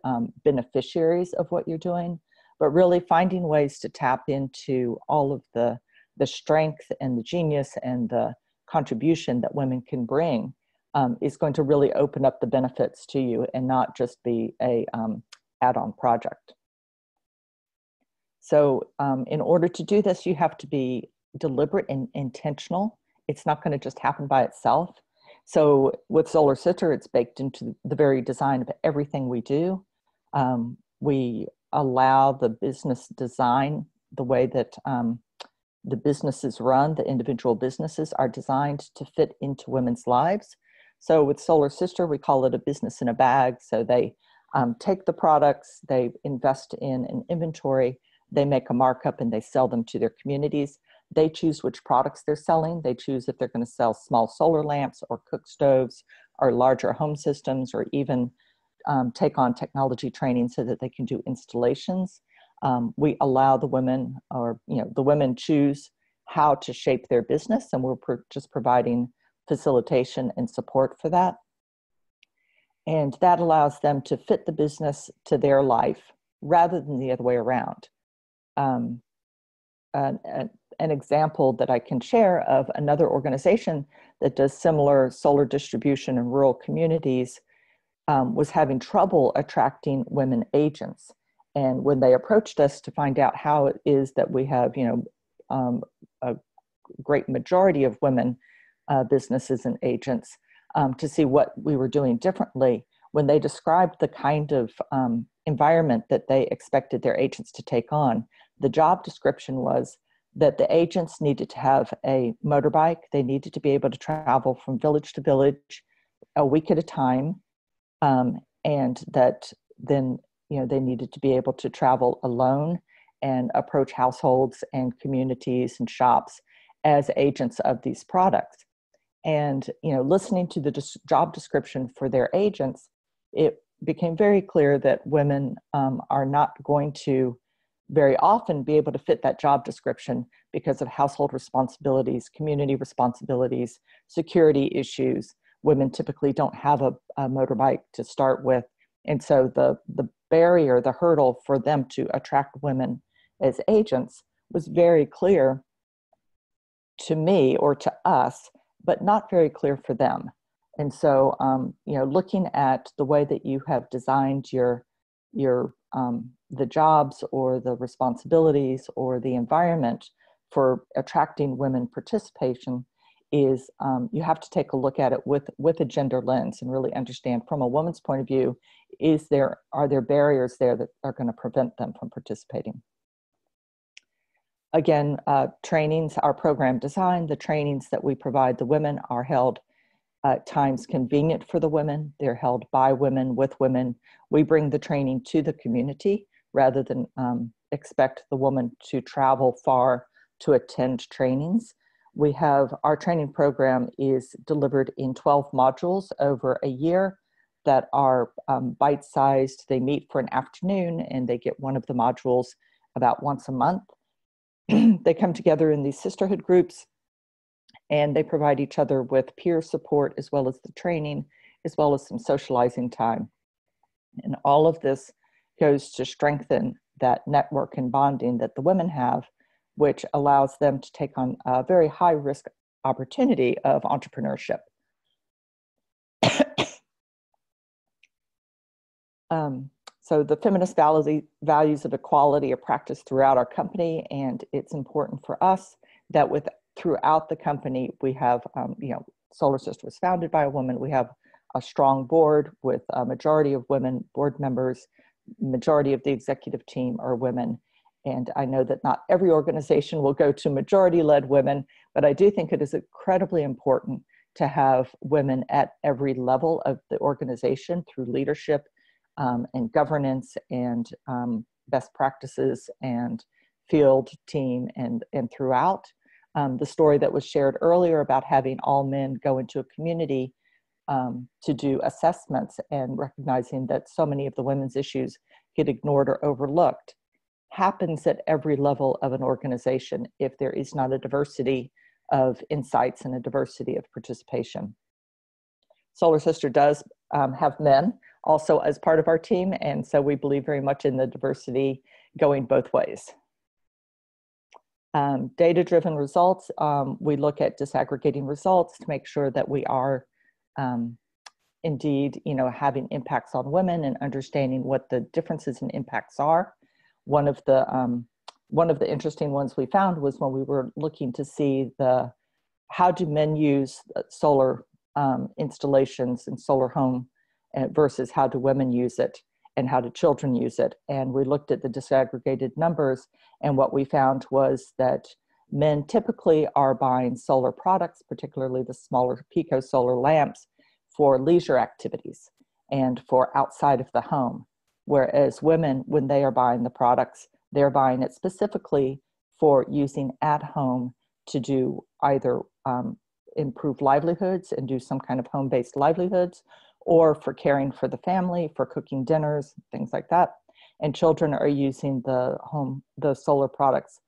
beneficiaries of what you're doing, but really finding ways to tap into all of the strength and the genius and the contribution that women can bring is going to really open up the benefits to you and not just be a add-on project. So in order to do this, you have to be deliberate and intentional. It's not going to just happen by itself. So with Solar Sister, it's baked into the very design of everything we do. We allow the business design, the way that the businesses run, the individual businesses are designed to fit into women's lives. So with Solar Sister, we call it a business in a bag. So they take the products, they invest in an inventory, they make a markup and they sell them to their communities. They choose which products they're selling. They choose if they're going to sell small solar lamps or cook stoves or larger home systems, or even take on technology training so that they can do installations. We allow the women, or the women choose how to shape their business, and we're just providing facilitation and support for that. And that allows them to fit the business to their life rather than the other way around. An example that I can share of another organization that does similar solar distribution in rural communities was having trouble attracting women agents. And when they approached us to find out how it is that we have, a great majority of women businesses and agents, to see what we were doing differently, when they described the kind of environment that they expected their agents to take on, the job description was that the agents needed to have a motorbike. They needed to be able to travel from village to village a week at a time. And that then, they needed to be able to travel alone and approach households and communities and shops as agents of these products. And, listening to the job description for their agents, it became very clear that women are not going to very often be able to fit that job description because of household responsibilities, community responsibilities, security issues. Women typically don't have a motorbike to start with. And so the barrier, the hurdle for them to attract women as agents was very clear to me or to us, but not very clear for them. And so, looking at the way that you have designed your the jobs or the responsibilities or the environment for attracting women participation is you have to take a look at it with a gender lens and really understand from a woman's point of view, are there barriers there that are going to prevent them from participating? Again, trainings, our program design, the trainings that we provide the women are held at times convenient for the women. They're held by women, with women. We bring the training to the community rather than expect the woman to travel far to attend trainings. Our training program is delivered in 12 modules over a year that are bite-sized. They meet for an afternoon and they get one of the modules about once a month. They come together in these sisterhood groups and they provide each other with peer support as well as the training, as well as some socializing time. And all of this goes to strengthen that network and bonding that the women have, which allows them to take on a very high risk opportunity of entrepreneurship. So the feminist values of equality are practiced throughout our company, and it's important for us that throughout the company, we have, Solar Sister was founded by a woman. We have a strong board with a majority of women board members. Majority of the executive team are women. And I know that not every organization will go to majority-led women, but I do think it is incredibly important to have women at every level of the organization through leadership and governance and best practices and field team and throughout. The story that was shared earlier about having all men go into a community to do assessments and recognizing that so many of the women's issues get ignored or overlooked happens at every level of an organization if there is not a diversity of insights and a diversity of participation. Solar Sister does have men also as part of our team, and so we believe very much in the diversity going both ways. Data-driven results, we look at disaggregating results to make sure that we are indeed, having impacts on women and understanding what the differences in impacts are. One of the interesting ones we found was when we were looking to see how do men use solar installations and solar home versus how do women use it and how do children use it. And we looked at the disaggregated numbers, and what we found was that men typically are buying solar products, particularly the smaller Pico solar lamps, for leisure activities and for outside of the home. Whereas women, when they are buying the products, they're buying it specifically for using at home to do either improve livelihoods and do some kind of home-based livelihoods, or for caring for the family, for cooking dinners, things like that. And children are using the solar products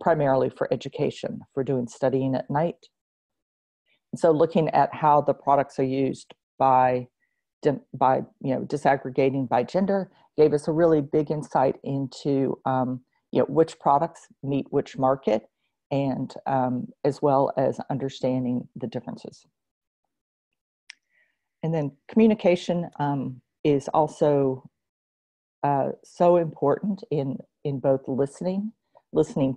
primarily for education, for doing studying at night. So looking at how the products are used by disaggregating by gender gave us a really big insight into which products meet which market, and as well as understanding the differences. And then communication is also so important in both listening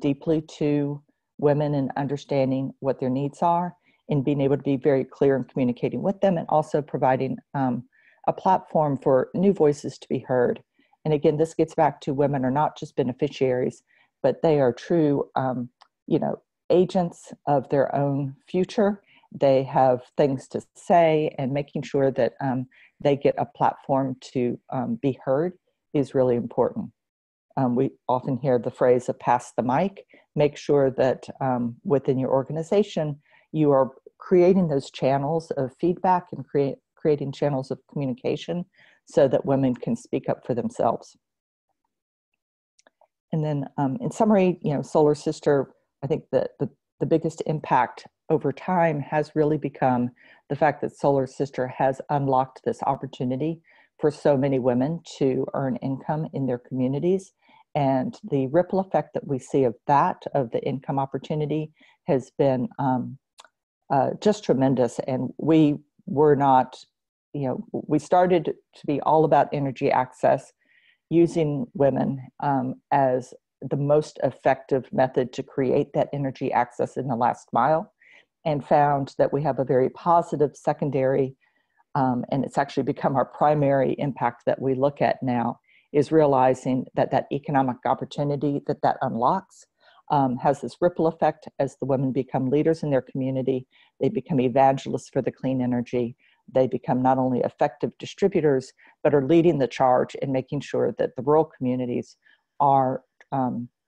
deeply to women and understanding what their needs are, and being able to be very clear in communicating with them, and also providing a platform for new voices to be heard. And again, this gets back to women are not just beneficiaries, but they are true, agents of their own future. They have things to say, and making sure that they get a platform to be heard is really important. We often hear the phrase of pass the mic. Make sure that within your organization, you are creating those channels of feedback and creating channels of communication so that women can speak up for themselves. And then in summary, Solar Sister, I think that the biggest impact over time has really become the fact that Solar Sister has unlocked this opportunity for so many women to earn income in their communities. And the ripple effect that we see of the income opportunity has been just tremendous. And we were not, we started to be all about energy access, using women as the most effective method to create that energy access in the last mile, and found that we have a very positive secondary, and it's actually become our primary impact that we look at now, is realizing that economic opportunity that unlocks has this ripple effect as the women become leaders in their community. They become evangelists for the clean energy. They become not only effective distributors, but are leading the charge in making sure that the rural communities are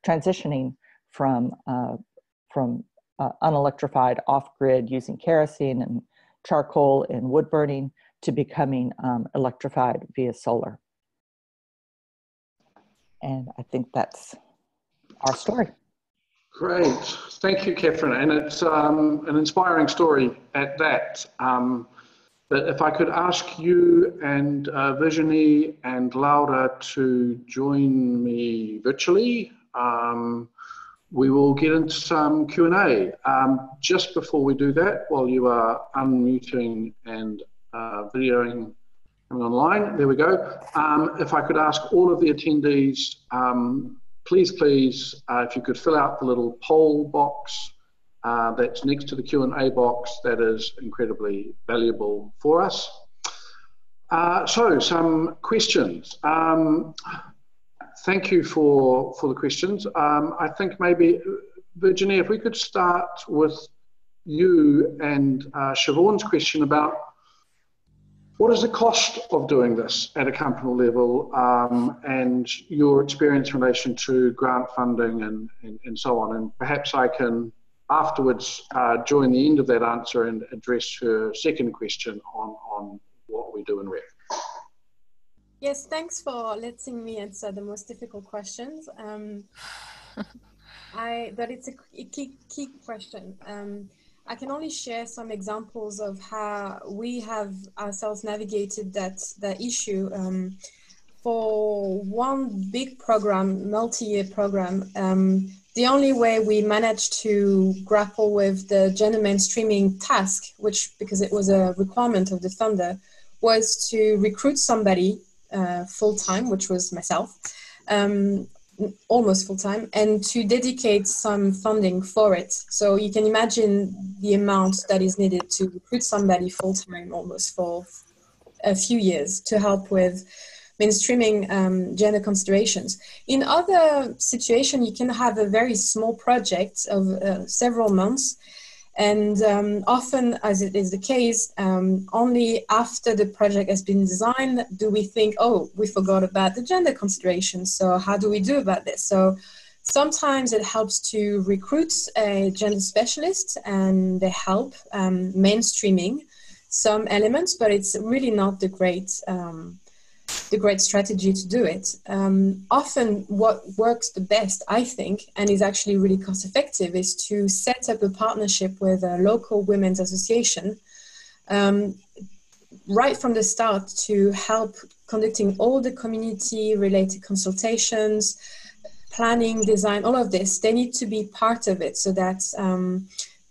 transitioning from unelectrified off-grid using kerosene and charcoal and wood burning to becoming electrified via solar. And I think that's our story. Great, thank you, Catherine. And it's an inspiring story at that. But if I could ask you and Virginie and Laura to join me virtually, we will get into some Q&A. Just before we do that, while you are unmuting and videoing coming online, there we go. If I could ask all of the attendees, please, if you could fill out the little poll box that's next to the Q&A box, that is incredibly valuable for us. So some questions. Thank you for the questions. I think maybe, Virginie, if we could start with you and Siobhan's question about what is the cost of doing this at a company level, and your experience in relation to grant funding and so on. And perhaps I can afterwards join the end of that answer and address her second question on what we do in REPP. Yes, thanks for letting me answer the most difficult questions. But it's a key question. I can only share some examples of how we have ourselves navigated that issue. For one big program, multi-year program, the only way we managed to grapple with the gender mainstreaming task, which, because it was a requirement of the funder, was to recruit somebody full-time, which was myself, almost full-time, and to dedicate some funding for it. So you can imagine the amount that is needed to recruit somebody full-time almost for a few years to help with mainstreaming gender considerations. In other situations, you can have a very small project of several months, and often, as it is the case, only after the project has been designed do we think, oh, we forgot about the gender considerations, so how do we do about this? So sometimes it helps to recruit a gender specialist, and they help mainstreaming some elements, but it's really not the great strategy to do it. Often what works the best, I think, and is actually really cost effective, is to set up a partnership with a local women's association right from the start to help conducting all the community related consultations, planning, design, all of this. They need to be part of it so that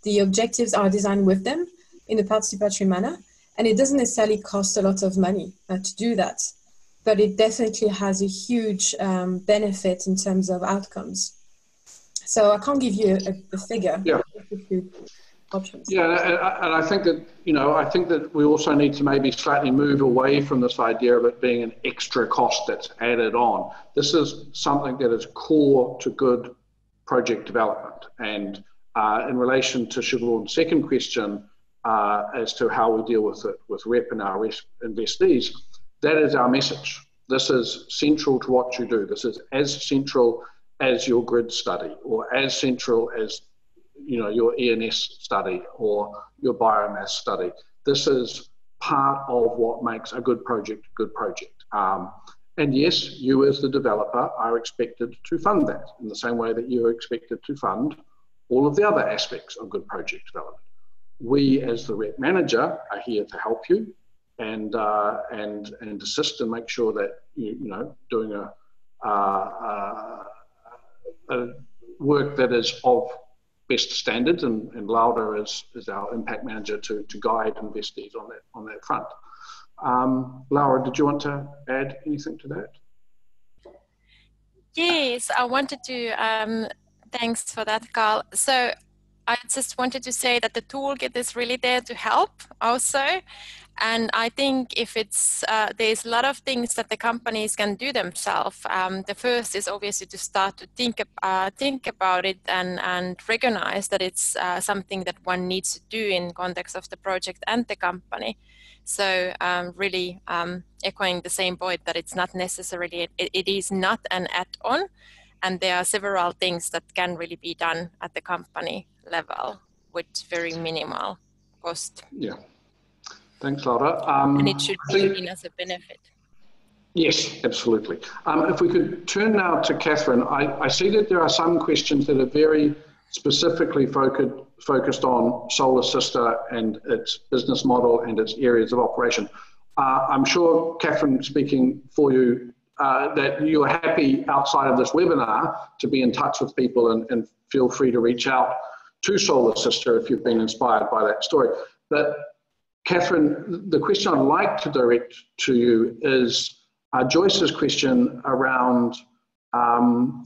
the objectives are designed with them in a participatory manner. And it doesn't necessarily cost a lot of money to do that, but it definitely has a huge benefit in terms of outcomes. So I can't give you a figure. Yeah. Options. Yeah, and I think that, I think that we also need to maybe slightly move away from this idea of it being an extra cost that's added on. This is something that is core to good project development. And in relation to Siobhan's second question, as to how we deal with it with REPP and our investees, that is our message. This is central to what you do. This is as central as your grid study, or as central as your ENS study or your biomass study. This is part of what makes a good project a good project. And yes, you as the developer are expected to fund that in the same way that you're expected to fund all of the other aspects of good project development. We as the REPP manager are here to help you and assist and make sure that doing a work that is of best standards, and Laura is our impact manager to guide investees on that front. Laura, did you want to add anything to that? Yes, I wanted to, thanks for that, Carl. So I just wanted to say that the toolkit is really there to help also. And I think if it's, there's a lot of things that the companies can do themselves. The first is obviously to start to think about it and recognize that it's something that one needs to do in context of the project and the company. So really echoing the same point that it's not necessarily, it is not an add-on, and there are several things that can really be done at the company level with very minimal cost. Yeah. Thanks, Laura. And it should be seen as a benefit. Yes, absolutely. If we could turn now to Catherine, I see that there are some questions that are very specifically focused on Solar Sister and its business model and its areas of operation. I'm sure, Catherine, speaking for you, that you're happy outside of this webinar to be in touch with people, and feel free to reach out to Solar Sister if you've been inspired by that story. But Catherine, the question I'd like to direct to you is Joyce's question around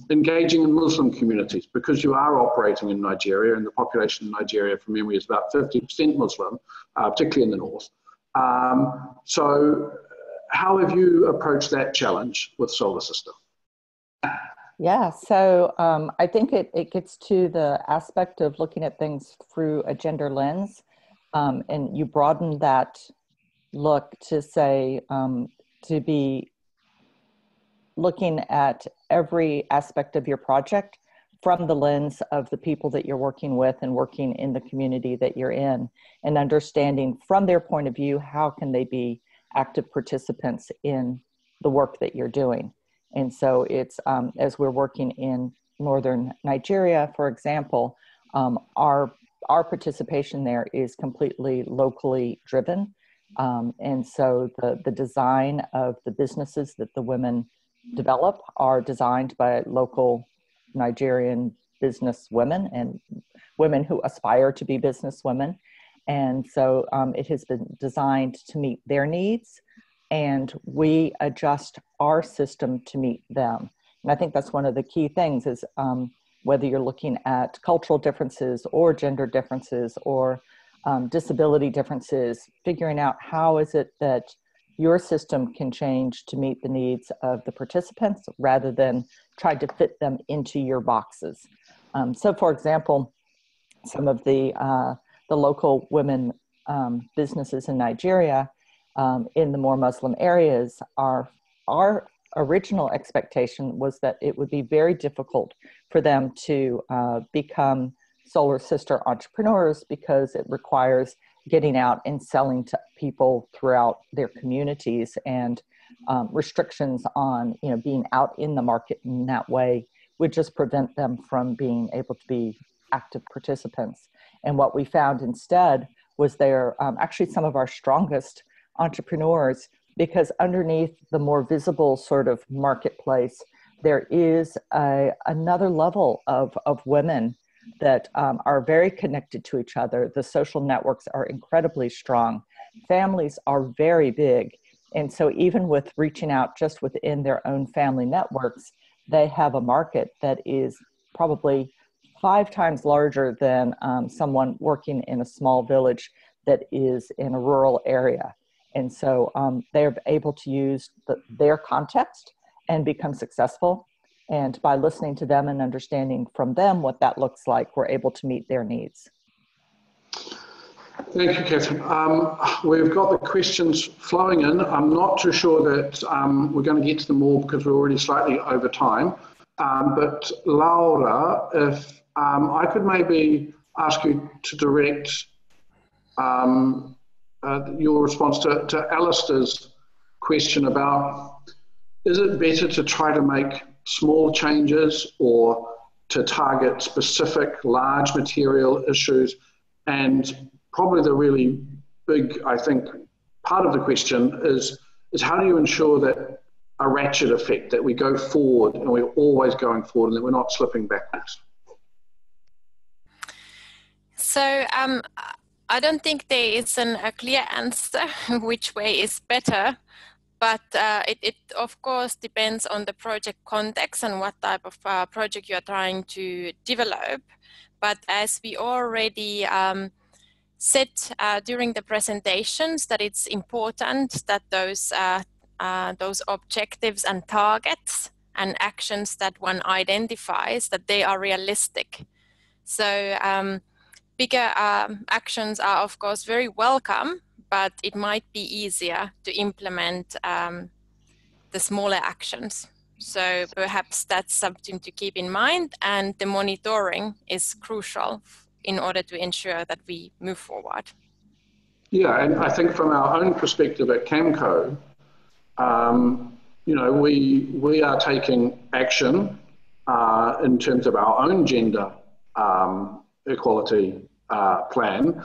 engaging in Muslim communities, because you are operating in Nigeria, and the population in Nigeria, from memory, is about 50% Muslim, particularly in the north. So how have you approached that challenge with Solar Sister? Yeah, so I think it gets to the aspect of looking at things through a gender lens. And you broaden that look to say, to be looking at every aspect of your project from the lens of the people that you're working with and working in the community that you're in, and understanding from their point of view, how can they be active participants in the work that you're doing. And so it's, as we're working in northern Nigeria, for example, our our participation there is completely locally driven. And so the design of the businesses that the women develop are designed by local Nigerian business women and women who aspire to be business women. And so it has been designed to meet their needs, and we adjust our system to meet them. And I think that's one of the key things is whether you're looking at cultural differences or gender differences or disability differences, figuring out how is it that your system can change to meet the needs of the participants rather than try to fit them into your boxes. So for example, some of the local women businesses in Nigeria in the more Muslim areas our original expectation was that it would be very difficult for them to become solar sister entrepreneurs because it requires getting out and selling to people throughout their communities, and restrictions on being out in the market in that way would just prevent them from being able to be active participants. And what we found instead was they're actually some of our strongest entrepreneurs, because underneath the more visible sort of marketplace, there is another level of women that are very connected to each other. The social networks are incredibly strong. Families are very big. And so even with reaching out just within their own family networks, they have a market that is probably 5 times larger than someone working in a small village that is in a rural area. And so they're able to use their context and become successful. And by listening to them and understanding from them what that looks like, we're able to meet their needs. Thank you, Catherine. We've got the questions flowing in. I'm not too sure that we're going to get to them all because we're already slightly over time. But Laura, if I could maybe ask you to direct your response to Alistair's question about, is it better to try to make small changes or to target specific large material issues? And probably the really big, I think, part of the question is how do you ensure that a ratchet effect, that we go forward and we're always going forward and that we're not slipping backwards? So I don't think there is a clear answer which way is better. But it of course depends on the project context and what type of project you are trying to develop. But as we already said during the presentations, that it's important that those objectives and targets and actions that one identifies, that they are realistic. So bigger actions are of course very welcome, but it might be easier to implement the smaller actions. So perhaps that's something to keep in mind, and the monitoring is crucial in order to ensure that we move forward. Yeah, and I think from our own perspective at Camco, we are taking action in terms of our own gender equality plan,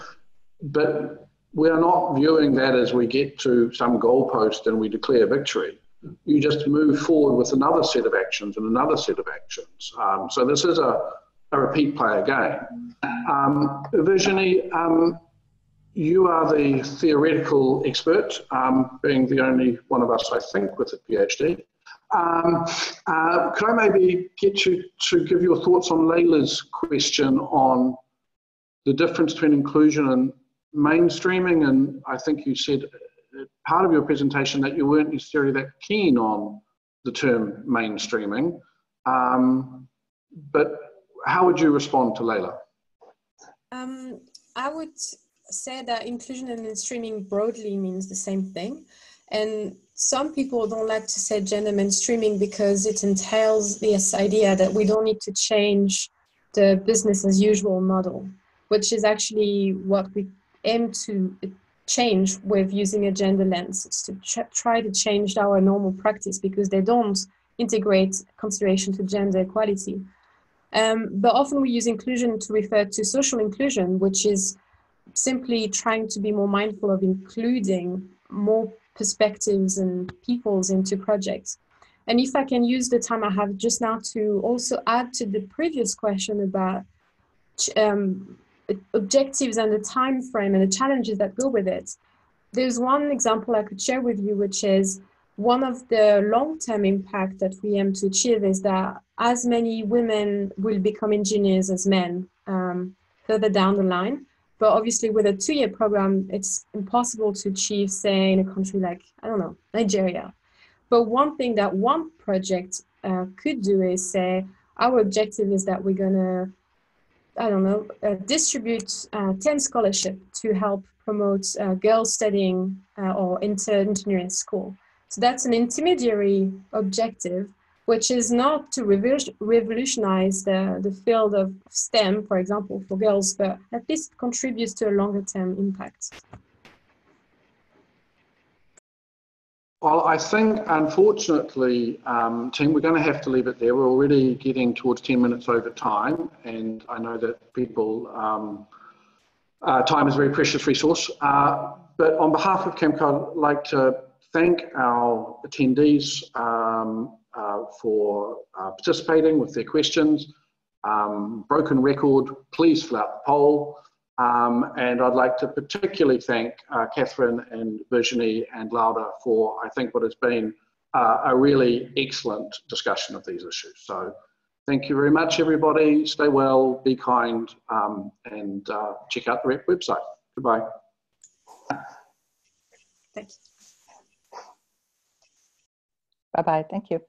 but we are not viewing that as we get to some goalpost and we declare victory. You just move forward with another set of actions and another set of actions. So this is a repeat play again. Virginie, you are the theoretical expert, being the only one of us, I think, with a PhD. Could I maybe get you to give your thoughts on Layla's question on the difference between inclusion and mainstreaming? And I think you said part of your presentation that you weren't necessarily that keen on the term mainstreaming, but how would you respond to Layla? I would say that inclusion and mainstreaming broadly means the same thing. And some people don't like to say gender mainstreaming because it entails this idea that we don't need to change the business as usual model, which is actually what we aim to change with using a gender lens. It's to try to change our normal practice because they don't integrate consideration to gender equality. But often we use inclusion to refer to social inclusion, which is simply trying to be more mindful of including more perspectives and peoples into projects. And if I can use the time I have just now to also add to the previous question about objectives and the time frame and the challenges that go with it, there's one example I could share with you, which is one of the long-term impact that we aim to achieve is that as many women will become engineers as men further down the line. But obviously with a 2-year program, it's impossible to achieve, say, in a country like, I don't know, Nigeria. But one thing that one project could do is say, our objective is that we're gonna, I don't know, distribute 10 scholarships to help promote girls studying or engineering school. So that's an intermediary objective, which is not to revolutionize the field of STEM, for example, for girls, but at least contributes to a longer term impact. Well, I think, unfortunately, team, we're going to have to leave it there. We're already getting towards 10 minutes over time, and I know that people, time is a very precious resource. But on behalf of Camco, I'd like to thank our attendees for participating with their questions. Broken record, please fill out the poll. And I'd like to particularly thank Catherine and Virginie and Laura for, I think, what has been a really excellent discussion of these issues. So thank you very much, everybody. Stay well, be kind, and check out the REPP website. Goodbye. Thank you. Bye-bye. Thank you.